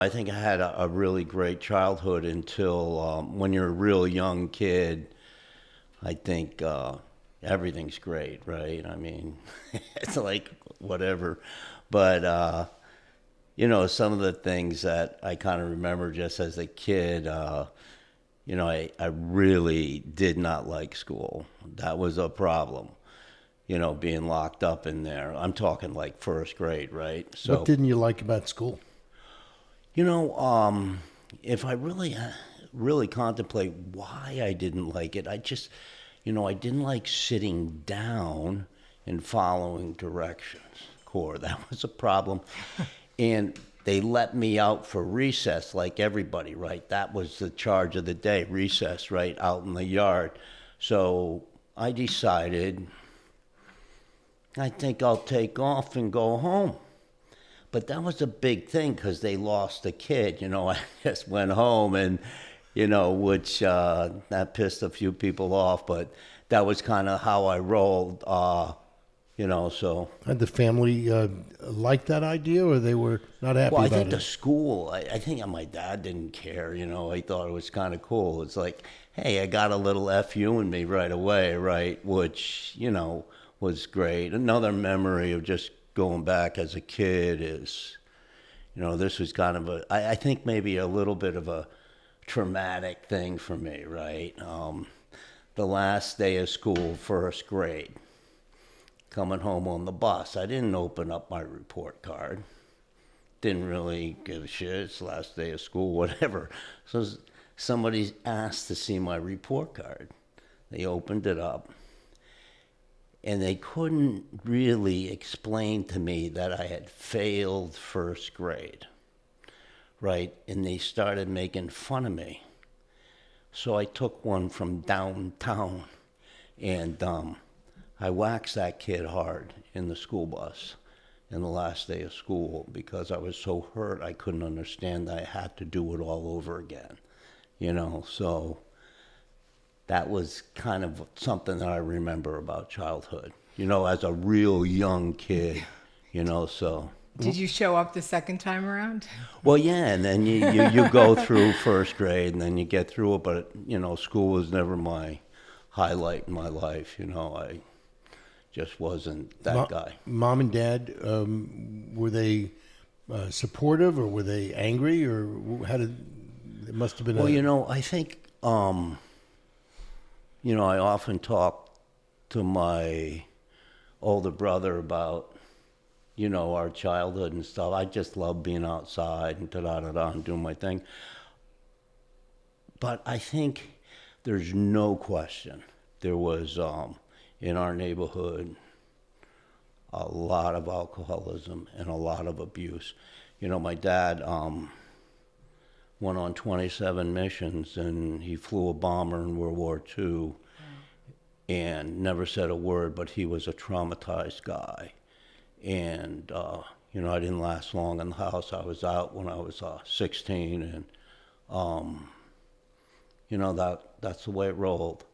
I think I had a really great childhood until when you're a real young kid, I think everything's great, right? I mean, it's like whatever. But, some of the things that I kind of remember just as a kid, I really did not like school. That was a problem, being locked up in there. I'm talking like first grade, right? What So, didn't you like about school? you know, if I really contemplate why I didn't like it, I didn't like sitting down and following directions. Core, that was a problem. And they let me out for recess like everybody, right? That was the charge of the day, recess, right, out in the yard. So I decided I think I'll take off and go home. But that was a big thing because they lost a kid. I just went home and, which that pissed a few people off, but that was kind of how I rolled, so. Had the family like that idea, or they were not Well, happy I about think the it? school, I think my dad didn't care, he thought it was kind of cool. It's like, hey, I got a little FU in me right away, right? Which, was great. Another memory of just going back as a kid is, this was kind of I think maybe a little bit of a traumatic thing for me, right? The last day of school, first grade, coming home on the bus, I didn't open up my report card. Didn't really give a shit. It's the last day of school, whatever. So somebody asked to see my report card. They opened it up, and they couldn't really explain to me that I had failed first grade, right? And they started making fun of me. So I took one from downtown, and I waxed that kid hard in the school bus in the last day of school because I was so hurt I couldn't understand that I had to do it all over again, so that was kind of something that I remember about childhood, as a real young kid, so. Did you show up the second time around? Well, yeah, and then you go through first grade and then you get through it, but, school was never my highlight in my life, I just wasn't that guy. Mom and dad, were they supportive, or were they angry, or how did it must have been? Well, I think I often talk to my older brother about our childhood and stuff. I just love being outside and da-da-da-da and doing my thing. But I think there's no question there was in our neighborhood a lot of alcoholism and a lot of abuse. My dad went on 27 missions, and he flew a bomber in World War II and never said a word, but he was a traumatized guy. And, I didn't last long in the house. I was out when I was 16, and, that's the way it rolled.